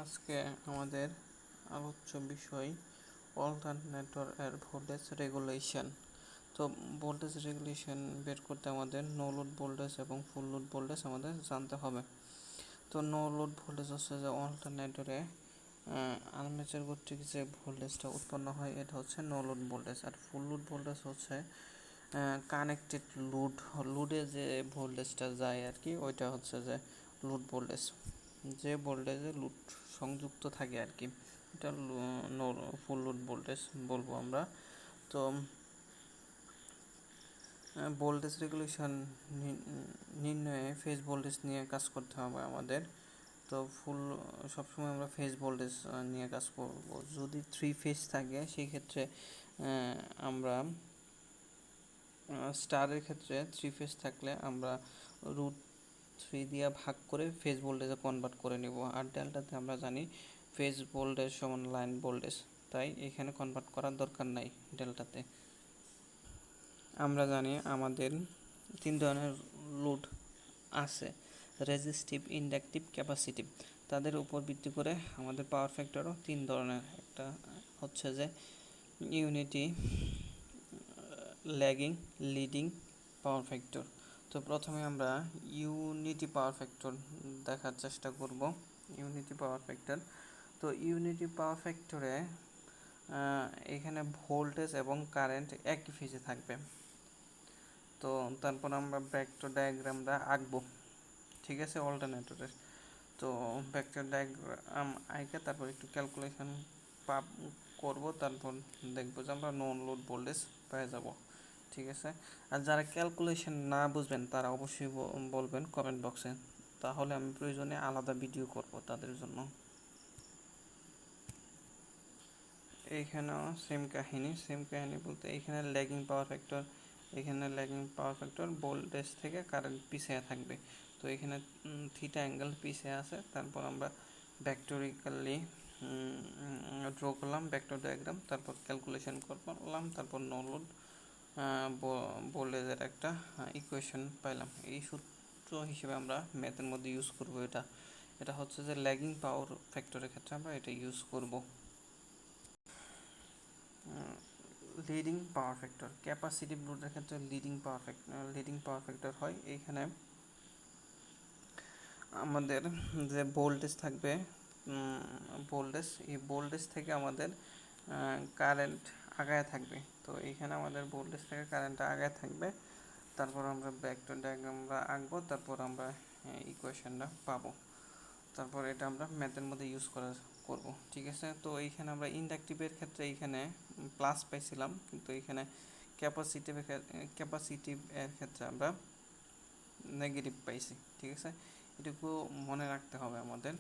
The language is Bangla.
আজকে আমাদের আলোচ্য বিষয় অল্টারনেটর এর ভোল্টেজ রেগুলেশন। তো ভোল্টেজ রেগুলেশন বের করতে আমাদের নো লোড ভোল্টেজ এবং ফুল লোড ভোল্টেজ আমাদের জানতে হবে। তো নো লোড ভোল্টেজ হচ্ছে যে অল্টারনেটরে আর্মেচার কর্তৃক যে ভোল্টেজটা উৎপন্ন হয় এটা হচ্ছে নো লোড ভোল্টেজ। আর ফুল লোড ভোল্টেজ হচ্ছে কানেক্টেড লোডে যে ভোল্টেজটা যায় আর কি, ওইটা হচ্ছে যে লোড ভোল্টেজ। যে ভোল্টেজে লোড সংযুক্ত থাকে আর কি, এটা ফুল লোড ভোল্টেজ বলবো আমরা। তো ভোল্টেজ রেগুলেশন নির্ণয়ে ফেজ ভোল্টেজ নিয়ে কাজ করতে হবে আমাদের। তো সবসময় আমরা ফেজ ভোল্টেজ নিয়ে কাজ করব। যদি 3 ফেজ থাকে সেই ক্ষেত্রে আমরা স্টারের ক্ষেত্রে 3 ফেজ থাকলে আমরা √3 দিয়ে ভাগ করে ফেজ ভোল্টেজে কনভার্ট করে নিব। আর ডেল্টাতে আমরা জানি ফেজ ভোল্টেজ সমান লাইন ভোল্টেজ, তাই এখানে কনভার্ট করার দরকার নাই ডেল্টাতে। আমরা জানি আমাদের 3 ধরনের লোড আছে: রেজিস্টিভ, ইন্ডাকটিভ, ক্যাপাসিটিভ। তাদের উপর ভিত্তি করে আমাদের পাওয়ার ফ্যাক্টরও 3 ধরনের। একটা হচ্ছে যে unity, lagging, leading power factor. তো প্রথমে আমরা ইউনিটি পাওয়ার ফ্যাক্টর দেখার চেষ্টা করব। ইউনিটি পাওয়ার ফ্যাক্টর, তো ইউনিটি পাওয়ার ফ্যাক্টরে এখানে ভোল্টেজ এবং কারেন্ট একই ফেজে থাকবে। তো তারপর আমরা ভেক্টর ডায়াগ্রামটা আঁকবো, ঠিক আছে, অল্টারনেটরের। তো ভেক্টর ডায়াগ্রাম আঁকে তারপর একটু ক্যালকুলেশন করব, তারপর দেখবো যে আমরা নো লোড ভোল্টেজ পেয়ে যাব, ঠিক আছে। আর যারা ক্যালকুলেশন না বুঝবেন তারা অবশ্যই বলবেন কমেন্ট বক্সে, তাহলে আমি প্রয়োজনে আলাদা ভিডিও করব তাদের জন্য। এইখানেও সেম কাহিনী বলতে এখানে ল্যাগিং পাওয়ার ফ্যাক্টর, এখানে ল্যাগিং পাওয়ার ফ্যাক্টর ভোল্টেজ থেকে কারেন্ট পিছিয়ে থাকবে। তো এখানে থিটা অ্যাঙ্গেল পিছিয়ে আছে। তারপর আমরা ভেক্টরিক্যালি ড্র করলাম ভেক্টর ডায়াগ্রাম, তারপর ক্যালকুলেশন করলাম, তারপর নো লোড ভোল্টেজের একটা ইকুয়েশন পাইলাম। এই সূত্র হিসেবে আমরা ম্যাথের মধ্যে ইউজ করব। এটা হচ্ছে যে ল্যাগিং পাওয়ার ফ্যাক্টরের ক্ষেত্রে আমরা এটা ইউজ করব। লিডিং পাওয়ার ফ্যাক্টর, ক্যাপাসিটিভ লোডের ক্ষেত্রে লিডিং পাওয়ার ফ্যাক্টর হয়। এইখানে আমাদের যে ভোল্টেজ থাকবে, এই ভোল্টেজ থেকে আমাদের কারেন্ট আগায় থাকবে। তো এইখানে আমাদের ভোল্টেজ থেকে কারেন্টটা আগায় থাকবে। তারপর আমরা ভেক্টর ডায়াগ্রামটা আঁকবো, তারপর আমরা ইকুয়েশনটা পাবো। তারপর এটা আমরা ম্যাথের মধ্যে ইউজ করব, ঠিক আছে। তো এইখানে আমরা ইন্ডাকটিভের ক্ষেত্রে এইখানে প্লাস পাইছিলাম, কিন্তু এইখানে ক্যাপাসিটিভ এর ক্ষেত্রে আমরা নেগেটিভ পাইছি, ঠিক আছে। এটুকু মনে রাখতে হবে আমাদের।